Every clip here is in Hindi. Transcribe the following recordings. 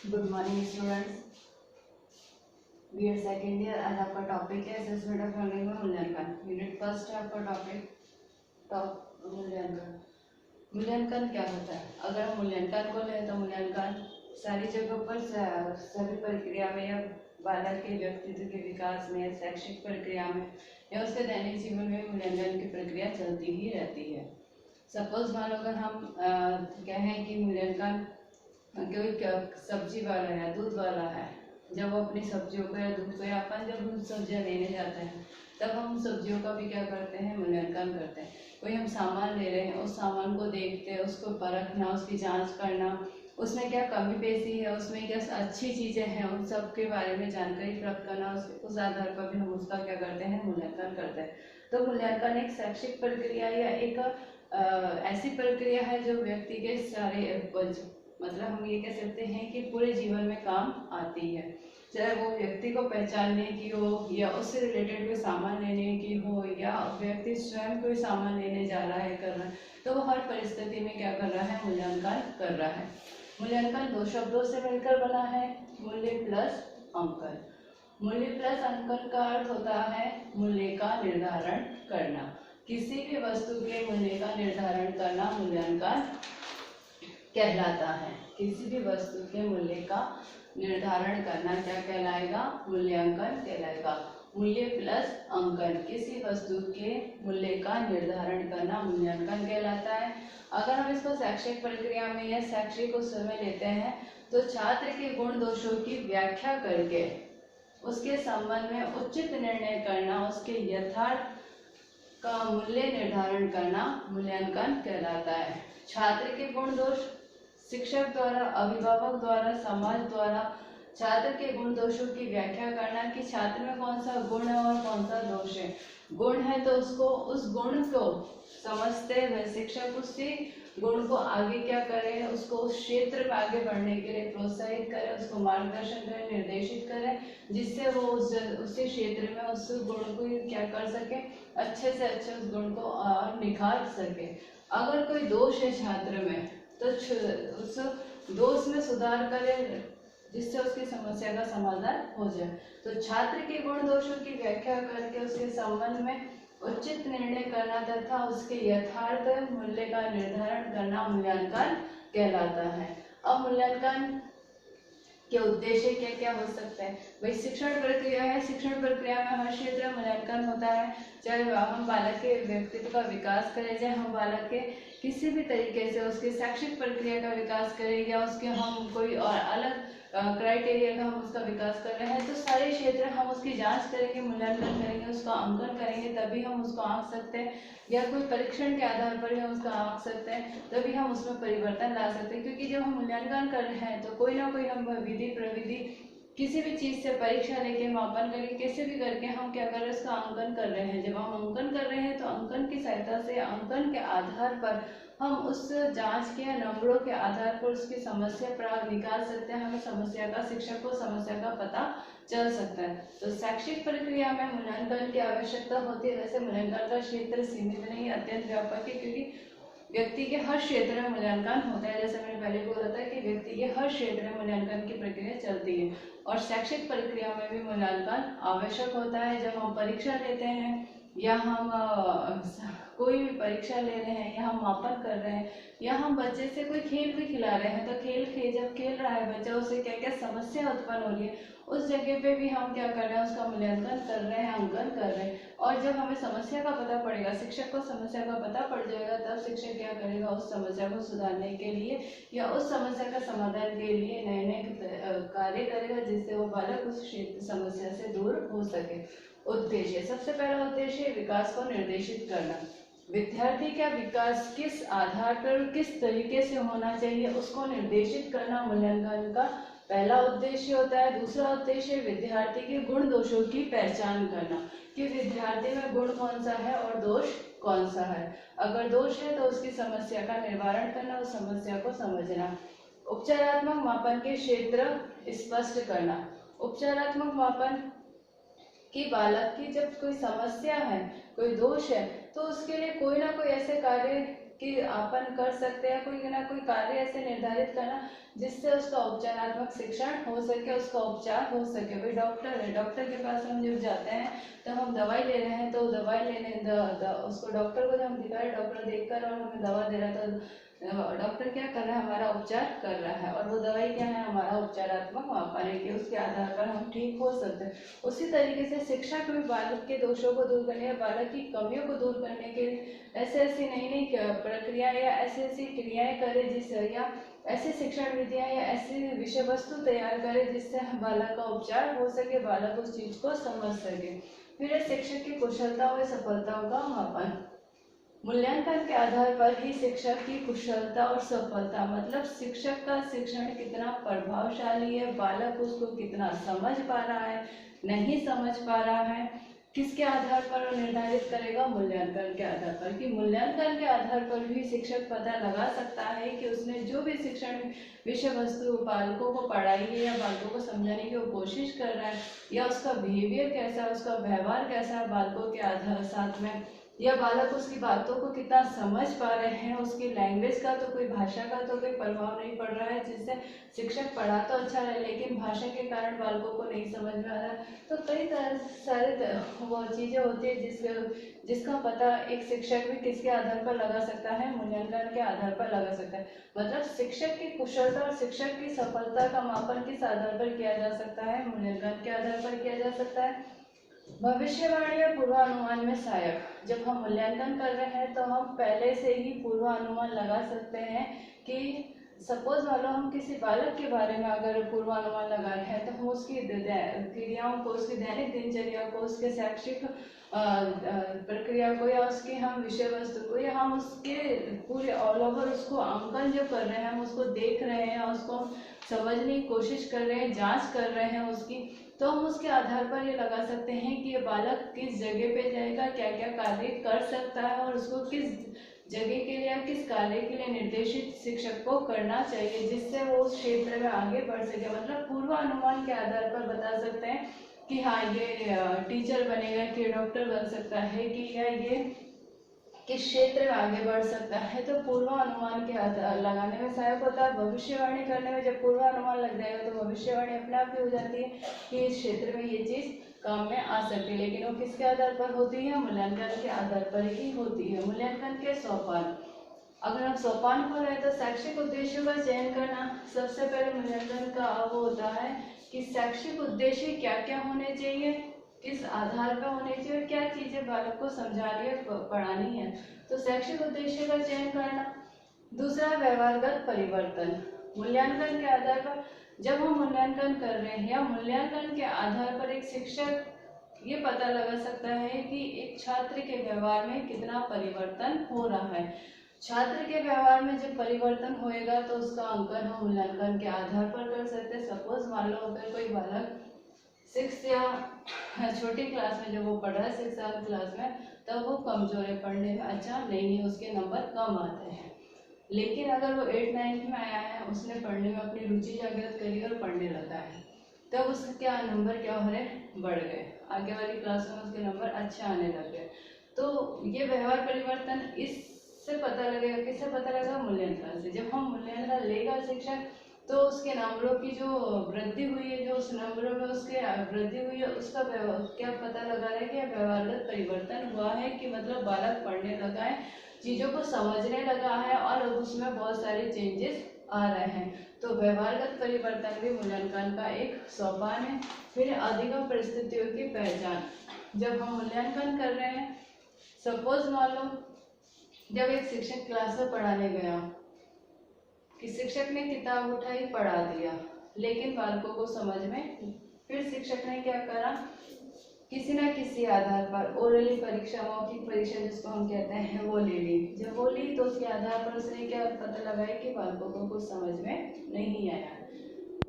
Good morning students. B Ed second year. आज आपका टॉपिक है असेसमेंट ऑफ लर्निंग में मूल्यांकन। यूनिट फर्स्ट है आपका टॉपिक मूल्यांकन। मूल्यांकन क्या होता है? अगर हम मूल्यांकन को लें तो मूल्यांकन सारी जगहों पर सभी प्रक्रिया में या बालक के व्यक्तित्व के विकास में, शैक्षिक प्रक्रिया में या उसके दैनिक जीवन में मूल्यांकन की प्रक्रिया चलती ही रहती है। सपोज मान लो अगर हम कहें कि मूल्यांकन कोई सब्जी वाला है, दूध वाला है, जब वो अपनी सब्जियों को या दूध को या अपन जब हम सब्जियां लेने जाते हैं तब हम सब्जियों का भी क्या करते हैं, मूल्यांकन करते हैं। कोई हम सामान ले रहे हैं, उस सामान को देखते हैं, उसको परखना, उसकी जांच करना, उसमें क्या कमी पेशी है, उसमें क्या अच्छी चीज़ें हैं, उन सब के बारे में जानकारी प्राप्त करना, उस आधार पर भी हम उसका क्या करते हैं, मूल्यांकन करते हैं। तो मूल्यांकन एक शैक्षिक प्रक्रिया या एक ऐसी प्रक्रिया है जो व्यक्ति के सारे मतलब हम ये कह सकते हैं कि पूरे जीवन में काम आती है। चाहे वो व्यक्ति को पहचानने की हो या उससे रिलेटेड कोई सामान लेने की हो या व्यक्ति स्वयं कोई सामान लेने जा रहा है, कर रहा है, तो वो हर परिस्थिति में क्या कर रहा है, मूल्यांकन कर रहा है। मूल्यांकन दो शब्दों से मिलकर बना है, मूल्य प्लस अंकन। मूल्य प्लस अंकन का अर्थ होता है मूल्य का निर्धारण करना। किसी भी वस्तु के मूल्य का निर्धारण करना मूल्यांकन कहलाता है। किसी भी वस्तु के मूल्य का निर्धारण करना क्या कहलाएगा, मूल्यांकन कहलाएगा। मूल्य प्लस अंकन, किसी वस्तु के मूल्य का निर्धारण करना मूल्यांकन कहलाता है। अगर हम इसको शैक्षिक प्रक्रिया में या शैक्षिक उस में लेते हैं तो छात्र के गुण दोषों की व्याख्या करके उसके संबंध में उचित निर्णय करना, उसके यथार्थ का मूल्य निर्धारण करना मूल्यांकन कहलाता है। छात्र के गुण दोष शिक्षक द्वारा, अभिभावक द्वारा, समाज द्वारा छात्र के गुण दोषों की व्याख्या करना कि छात्र में कौन सा गुण है और कौन सा दोष है। गुण है तो उसको, उस गुण को समझते हुए शिक्षक उसी गुण को आगे क्या करे, उसको उस क्षेत्र में आगे बढ़ने के लिए प्रोत्साहित करे, उसको मार्गदर्शन करे, निर्देशित करे, जिससे वो उसी क्षेत्र में उस गुण को क्या कर सके, अच्छे से अच्छे उस गुण को और निखार सके। अगर कोई दोष है छात्र में तो उस दोष में सुधार करे जिससे उसकी समस्या का समाधान हो जाए। तो छात्र के गुण दोषों की व्याख्या करके उसके संबंध में उचित निर्णय करना तथा उसके यथार्थ मूल्य का निर्धारण करना मूल्यांकन कहलाता है। अब मूल्यांकन के उद्देश्य क्या क्या हो सकते हैं? भाई शिक्षण प्रक्रिया है, शिक्षण प्रक्रिया में हर क्षेत्र में मूल्यांकन होता है। चाहे हम बालक के व्यक्तित्व का विकास करें, चाहे हम बालक के किसी भी तरीके से उसके शैक्षिक प्रक्रिया का विकास करें या उसके हम कोई और अलग क्राइटेरिया का हम उसका विकास कर रहे हैं, तो सारे क्षेत्र हम उसकी जांच करेंगे, मूल्यांकन करेंगे, उसका अंकन करेंगे, तभी हम उसको आंक सकते हैं। या कोई परीक्षण के आधार पर हम उसका आंक सकते हैं, तभी हम उसमें परिवर्तन ला सकते हैं। क्योंकि जब हम मूल्यांकन कर रहे हैं तो कोई ना कोई हम विधि प्रविधि किसी भी चीज से परीक्षा लेके, मापन करके, कैसे भी करके हम क्या कर रहे हैं, उसका अंकन कर रहे हैं। जब हम अंकन कर रहे हैं तो अंकन की सहायता से, अंकन के आधार पर हम उस जांच के नंबरों के आधार पर उसकी समस्या प्राप्त निकाल सकते हैं। हमें समस्या का, शिक्षक को समस्या का पता चल सकता है। तो शैक्षिक प्रक्रिया में मूल्यांकन की आवश्यकता होती है। वैसे मूल्यांकन का क्षेत्र सीमित नहीं, अत्यंत व्यापक है, क्योंकि व्यक्ति के हर क्षेत्र में मूल्यांकन होता है। जैसे मैंने पहले बोला था कि व्यक्ति के हर क्षेत्र में मूल्यांकन की प्रक्रिया चलती है और शैक्षिक प्रक्रिया में भी मूल्यांकन आवश्यक होता है। जब हम परीक्षा लेते हैं या हम कोई भी परीक्षा ले रहे हैं या हम मापन कर रहे हैं या हम बच्चे से कोई खेल भी खिला रहे हैं, तो जब खेल रहा है बच्चा, उसे क्या क्या समस्या उत्पन्न हो रही है, उस जगह पे भी हम क्या कर रहे हैं, उसका मूल्यांकन कर रहे हैं, अंकन कर रहे हैं। और जब हमें समस्या का पता पड़ेगा, शिक्षक को समस्या का पता पड़ जाएगा, तब शिक्षक क्या करेगा, उस समस्या को सुधारने के लिए या उस समस्या का समाधान के लिए नए नए कार्य करेगा, जिससे वो बालक उस समस्या से दूर हो सके। उद्देश्य, सबसे पहला उद्देश्य विकास को निर्देशित करना। विद्यार्थी का विकास किस आधार पर, किस तरीके से होना चाहिए, उसको निर्देशित करना मूल्यांकन का पहला उद्देश्य होता है। दूसरा उद्देश्य विद्यार्थी के गुण दोषों की पहचान करना कि विद्यार्थी में गुण कौन सा है और दोष कौन सा है। अगर दोष है तो उसकी समस्या का निवारण करना, उस समस्या को समझना। उपचारात्मक मापन के क्षेत्र स्पष्ट करना। उपचारात्मक मापन कि बालक की जब कोई समस्या है, कोई दोष है, तो उसके लिए कोई ना कोई ऐसे कार्य कि अपन कर सकते हैं, कोई ना कोई कार्य ऐसे निर्धारित करना जिससे उसका उपचारात्मक शिक्षण हो सके, उसका उपचार हो सके। भाई डॉक्टर है, डॉक्टर के पास हम जब जाते हैं तो हम दवाई ले रहे हैं, तो दवाई लेने उसको डॉक्टर को जब हम दिखा रहे, डॉक्टर देखकर और हमें दवा दे रहा है, तो डॉक्टर क्या कर रहा है, हमारा उपचार कर रहा है, और वो दवाई क्या है, हमारा उपचारात्मक मापन है कि उसके आधार पर हम ठीक हो सकते हैं। उसी तरीके से शिक्षक भी बालक के दोषों को दूर करने या बालक की कमियों को दूर करने के लिए ऐसे ऐसी नई नई प्रक्रिया या ऐसी ऐसी क्रियाएं करे जिससे, या ऐसी शिक्षण विधियां या ऐसी विषय वस्तु तैयार करे जिससे बालक का उपचार हो सके, बालक उस चीज को समझ सके। फिर शिक्षक की कुशलता और सफलताओं का मापन। मूल्यांकन के आधार पर ही शिक्षक की कुशलता और सफलता, मतलब शिक्षक का शिक्षण कितना प्रभावशाली है, बालक उसको कितना समझ पा रहा है, नहीं समझ पा रहा है, किसके आधार पर निर्धारित करेगा, मूल्यांकन के आधार पर। कि मूल्यांकन के आधार पर भी शिक्षक पता लगा सकता है कि उसने जो भी शिक्षण विषय वस्तु बालकों को पढ़ाई है या बालकों को समझाने की वो कोशिश कर रहा है, या उसका बिहेवियर कैसा है, उसका व्यवहार कैसा है बालकों के आधार साथ में, या बालक उसकी बातों को कितना समझ पा रहे हैं, उसकी लैंग्वेज का तो कोई भाषा का तो कोई प्रभाव नहीं पड़ रहा है, जिससे शिक्षक पढ़ा तो अच्छा है लेकिन भाषा के कारण बालकों को नहीं समझ में आ रहा है। तो कई तरह सारे वो चीज़ें होती है जिसका पता एक शिक्षक भी किसके आधार पर लगा सकता है, मूल्यांकन के आधार पर लगा सकता है। मतलब शिक्षक की कुशलता और शिक्षक की सफलता का मापन किस आधार पर किया जा सकता है, मूल्यांकन के आधार पर किया जा सकता है। भविष्यवाणी या पूर्वानुमान में सहायक। जब हम मूल्यांकन कर रहे हैं तो हम पहले से ही पूर्वानुमान लगा सकते हैं कि सपोज मान लो हम किसी बालक के बारे में अगर पूर्वानुमान लगा रहे हैं तो हम उसकी क्रियाओं को, उसकी दैनिक दिनचर्या को, उसके शैक्षिक प्रक्रिया को, या उसकी हम विषय वस्तु को, या हम उसके पूरे ऑल ओवर उसको अंकन जो कर रहे हैं, हम उसको देख रहे हैं, उसको समझने की कोशिश कर रहे हैं, जांच कर रहे हैं उसकी, तो हम उसके आधार पर ये लगा सकते हैं कि ये बालक किस जगह पे जाएगा, क्या क्या कार्य कर सकता है, और उसको किस जगह के लिए या किस कार्य के लिए निर्देशित शिक्षक को करना चाहिए जिससे वो उस क्षेत्र में आगे बढ़ सके। मतलब पूर्वानुमान के आधार पर बता सकते हैं कि हाँ ये टीचर बनेगा, कि डॉक्टर बन सकता है, कि या ये किस क्षेत्र में आगे बढ़ सकता है। तो पूर्वानुमान के आधार लगाने में सहायक होता है। भविष्यवाणी करने में जब पूर्वानुमान लग जाएगा तो भविष्यवाणी अपने आप ही हो जाती है कि इस क्षेत्र में ये चीज काम में आ सकती है, लेकिन वो किसके आधार पर होती है, मूल्यांकन के आधार पर ही होती है। मूल्यांकन के सोपान। अगर हम सोपान को रहे तो शैक्षिक उद्देश्यों का चयन करना। सबसे पहले मूल्यांकन का वो होता है कि शैक्षिक उद्देश्य क्या क्या होने चाहिए, किस आधार पर होने चाहिए, और क्या चीजें बालक को समझानी है, पढ़ानी है। तो शैक्षिक उद्देश्य का चयन करना। दूसरा, व्यवहारगत परिवर्तन। मूल्यांकन के आधार पर जब हम मूल्यांकन कर रहे हैं या मूल्यांकन के आधार पर एक शिक्षक ये पता लगा सकता है कि एक छात्र के व्यवहार में कितना परिवर्तन हो रहा है। छात्र के व्यवहार में जब परिवर्तन होएगा तो उसका अंकन हम मूल्यांकन के आधार पर कर सकते हैं। सपोज मान लो अगर कोई बालक 6 या छोटी क्लास में जब वो पढ़ रहा है 6 क्लास में, तब वो कमजोर है, पढ़ने में अच्छा नहीं है, उसके नंबर कम आते हैं। लेकिन अगर वो 8-9 में आया है, उसने पढ़ने में अपनी रुचि जागृत करी और पढ़ने लगा है, तब उसके क्या नंबर क्या हो रहे, बढ़ गए, आगे वाली क्लास में उसके नंबर अच्छे आने लग गए। तो ये व्यवहार परिवर्तन इससे पता लगेगा, किससे पता लगेगा, मूल्यांकन से। जब हम मूल्यांकन लेगा शिक्षक तो उसके नंबरों की जो वृद्धि हुई है, जो उस नंबरों में उसके वृद्धि हुई है, उसका क्या पता लगा रहा है कि व्यवहारगत परिवर्तन हुआ है, कि मतलब बालक पढ़ने लगा है, चीजों को समझने लगा है और उसमें बहुत सारे चेंजेस आ रहे हैं। तो व्यवहारगत परिवर्तन भी मूल्यांकन का एक सोपान है। फिर अधिगम परिस्थितियों की पहचान। जब हम मूल्यांकन कर रहे हैं, सपोज मान लो जब एक शिक्षक क्लास में पढ़ाने गया कि शिक्षक ने किताब उठाई, पढ़ा दिया, लेकिन बालकों को समझ में, फिर शिक्षक ने क्या करा, किसी न किसी आधार पर ओरली परीक्षा, मौखिक परीक्षा जिसको हम कहते हैं, वो ले ली। जब वो ली तो उसके आधार पर उसने क्या पता लगाया कि बालकों को कुछ समझ में नहीं आया।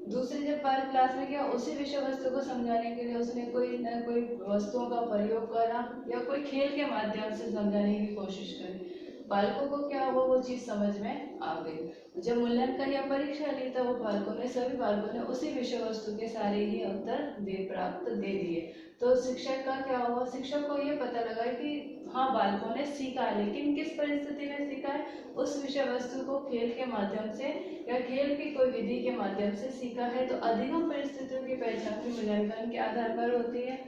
दूसरे जब पार क्लास में गया, उसी विषय वस्तु को समझाने के लिए उसने कोई न कोई वस्तुओं का प्रयोग करा या कोई खेल के माध्यम से समझाने की कोशिश करी। बालकों को क्या हुआ, वो चीज समझ में आ गई। जब मूल्यांकन या परीक्षा ली तो वो सभी बालकों ने उसी विषय वस्तु के सारे ही उत्तर प्राप्त दे दिए। तो शिक्षक का क्या हुआ, शिक्षक को ये पता लगा कि हाँ बालकों ने सीखा है, लेकिन किस परिस्थिति में सीखा है, उस विषय वस्तु को खेल के माध्यम से या खेल की कोई विधि के माध्यम से सीखा है। तो अधिगम परिस्थितियों की पहचान भी मूल्यांकन के आधार पर होती है।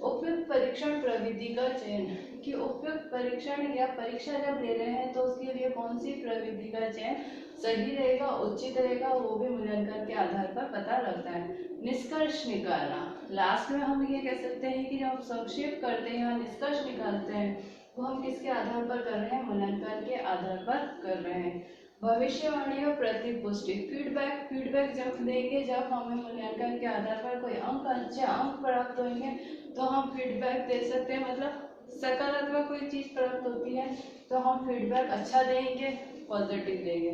उपयुक्त परीक्षण प्रविधि का चयन, कि उपयुक्त परीक्षण या परीक्षा जब ले रहे हैं तो उसके लिए कौन सी प्रविधि का चयन सही रहेगा, उचित रहेगा, वो भी मूल्यांकन के आधार पर पता लगता है। निष्कर्ष निकालना, लास्ट में हम ये कह सकते हैं कि जब हम संक्षेप करते हैं या निष्कर्ष निकालते हैं तो हम किसके आधार पर कर रहे हैं, मूल्यांकन के आधार पर कर रहे हैं। भविष्यवाणी और प्रतिपुष्टि, फीडबैक जब देंगे, जब हमें मूल्यांकन के आधार पर कोई अच्छे अंक प्राप्त होंगे तो हम फीडबैक दे सकते हैं, मतलब सकारात्मक कोई चीज प्राप्त होती है तो हम फीडबैक अच्छा देंगे, पॉजिटिव देंगे।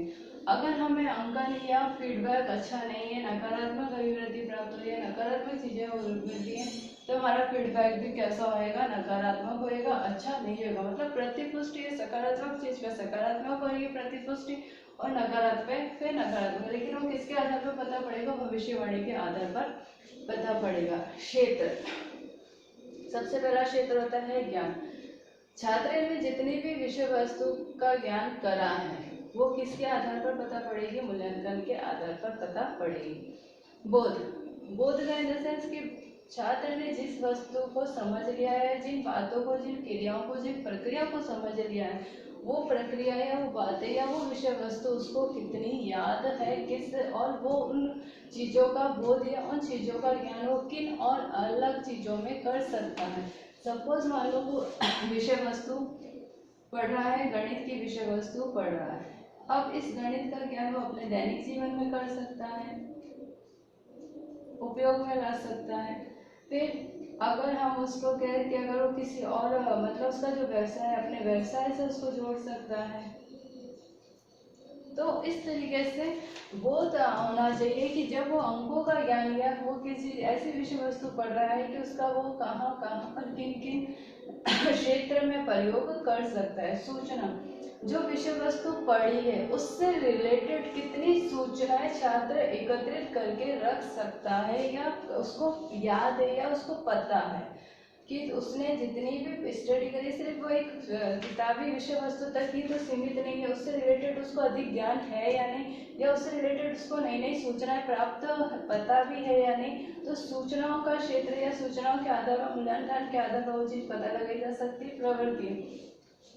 अगर हमें अंकन या फीडबैक अच्छा नहीं है, नकारात्मक अभिवृद्धि प्राप्त हो रही है, नकारात्मक चीजें मिलती हैं, तो हमारा फीडबैक भी कैसा होएगा, नकारात्मक होएगा, अच्छा नहीं होगा। मतलब प्रतिपुष्टि सकारात्मक चीज पे सकारात्मक होगी प्रतिपुष्टि, और नकारात्मक पे नकारात्मक, लेकिन वो किसके आधार पर पता पड़ेगा, भविष्यवाणी के आधार पर पता पड़ेगा। क्षेत्र, सबसे पहला क्षेत्र होता है ज्ञान। छात्र ने जितनी भी विषय वस्तु का ज्ञान करा है वो किसके आधार पर पता पड़ेगी, मूल्यांकन के आधार पर पता पड़ेगी। बोध का इन द सेंस कि छात्र ने जिस वस्तु को समझ लिया है, जिन बातों को, जिन क्रियाओं को, जिन प्रक्रिया को समझ लिया है, वो प्रक्रिया या वो बातें या वो विषय वस्तु उसको कितनी याद है, किस, और वो उन चीजों का बोध या उन चीजों का ज्ञान वो किन और अलग चीजों में कर सकता है। सपोज मान लो वो विषय वस्तु पढ़ रहा है, गणित की विषय वस्तु पढ़ रहा है, अब इस गणित का ज्ञान वो अपने दैनिक जीवन में कर सकता है, उपयोग में ला सकता है। फिर अगर हम उसको कहें कि अगर वो किसी और मतलब उसका जो व्यवसाय है, अपने व्यवसाय से उसको जोड़ सकता है, तो इस तरीके से बोध होना चाहिए कि जब वो अंकों का ज्ञान या वो किसी ऐसी विषय वस्तु पढ़ रहा है कि उसका वो कहाँ कहाँ पर किन किन क्षेत्र में प्रयोग कर सकता है। सूचना, जो विषय वस्तु पढ़ी है उससे रिलेटेड कितनी सूचनाएं छात्र एकत्रित करके रख सकता है, या उसको याद है या उसको पता है कि उसने जितनी भी स्टडी करी, सिर्फ वो एक किताबी विषय वस्तु तक ही तो सीमित नहीं है, उससे रिलेटेड उसको अधिक ज्ञान है या नहीं, या उससे रिलेटेड उसको नई नई सूचनाएं प्राप्त पता भी है या नहीं। तो सूचनाओं का क्षेत्र या सूचनाओं के आधार पर, मूल्यांकन के आधार पर वो चीज पता लगाई जा सकती है। प्रवृत्ति,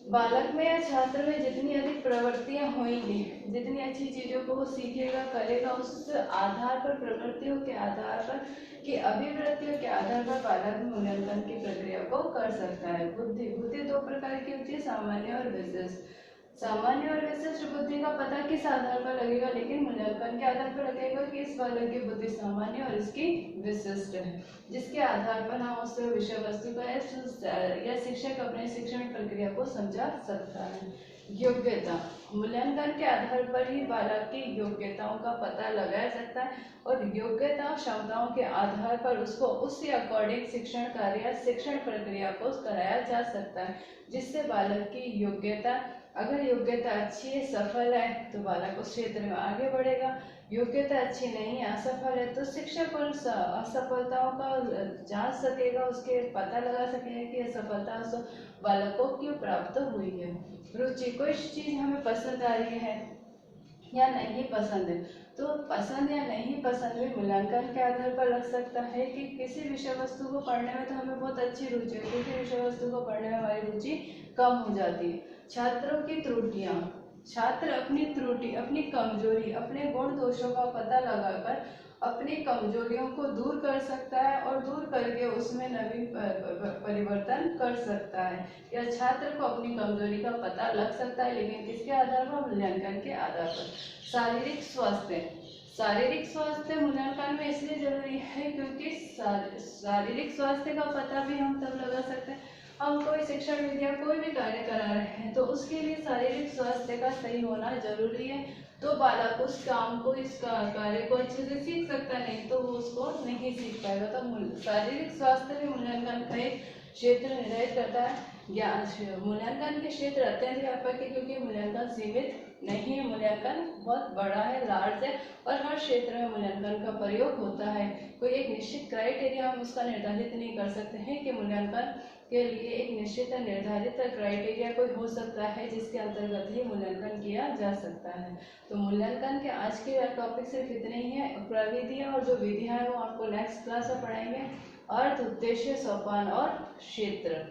बालक में या छात्र में जितनी अधिक प्रवृत्तियां होंगी, जितनी अच्छी चीजों को वो सीखेगा करेगा, उस आधार पर, प्रवृत्तियों के आधार पर कि अभिवृत्तियों के आधार पर बालक मूल्यांकन की प्रक्रिया को कर सकता है। बुद्धि दो प्रकार की होती है, सामान्य और विशिष्ट। सामान्य और विशिष्ट बुद्धि का पता किस आधार पर लगेगा, लेकिन मूल्यांकन के आधार पर लगेगा कि इस बालक की बुद्धि सामान्य और इसकी विशिष्ट है, जिसके आधार पर हम उस विषय वस्तु का या शिक्षक अपने शिक्षण प्रक्रिया को समझा सकता है। योग्यता, मूल्यांकन के आधार पर ही बालक की योग्यताओं का पता लगाया सकता है, और योग्यता क्षमताओं के आधार पर उसको उसी अकॉर्डिंग शिक्षण कार्य या शिक्षण प्रक्रिया को कराया जा सकता है, जिससे बालक की योग्यता, अगर योग्यता अच्छी है, सफल है, तो बालक उस क्षेत्र में आगे बढ़ेगा। योग्यता अच्छी नहीं है, असफल है, तो शिक्षक उन असफलताओं का जांच सकेगा, उसके पता लगा सकेगा कि असफलता उस बालक को क्यों प्राप्त हुई है। रुचि, कोई चीज हमें पसंद आ रही है या नहीं पसंद है, तो पसंद या नहीं पसंद भी मूल्यांकन के आधार पर लग सकता है कि किसी विषय वस्तु को पढ़ने में तो हमें बहुत अच्छी रुचि है, किसी विषय वस्तु को पढ़ने में हमारी रुचि कम हो जाती है। छात्रों की त्रुटियां, छात्र अपनी त्रुटि, अपनी कमजोरी, अपने गुण दोषों का पता लगाकर अपनी कमजोरियों को दूर कर सकता है और दूर करके उसमें नवीन परिवर्तन कर सकता है। या छात्र को अपनी कमजोरी का पता लग सकता है, लेकिन किसके आधार पर, मूल्यांकन के आधार पर। शारीरिक स्वास्थ्य, शारीरिक स्वास्थ्य मूल्यांकन में इसलिए जरूरी है क्योंकि शारीरिक स्वास्थ्य का पता भी हम तब लगा सकते हैं, हम कोई शिक्षण विधि या कोई भी कार्य करा रहे हैं तो उसके लिए शारीरिक स्वास्थ्य का सही होना जरूरी है, तो बालक उस काम को, इस कार्य को अच्छे से सीख सकता, नहीं तो वो उसको नहीं सीख पाएगा। तो शारीरिक स्वास्थ्य भी मूल्यांकन का एक क्षेत्र निर्धारित करता है। मूल्यांकन के क्षेत्र अत्यंत व्यापक है, क्योंकि मूल्यांकन सीमित नहीं है, मूल्यांकन बहुत बड़ा है, लार्ज है, और हर क्षेत्र में मूल्यांकन का प्रयोग होता है। कोई एक निश्चित क्राइटेरिया हम उसका निर्धारित नहीं कर सकते हैं कि मूल्यांकन के लिए एक निश्चित निर्धारित क्राइटेरिया कोई हो सकता है जिसके अंतर्गत ही मूल्यांकन किया जा सकता है। तो मूल्यांकन के आज के टॉपिक सिर्फ इतने ही है। प्रविधियाँ और जो विधियाँ हैं वो आपको नेक्स्ट क्लास में पढ़ाएंगे। अर्थ, उद्देश्य, सोपान और क्षेत्र।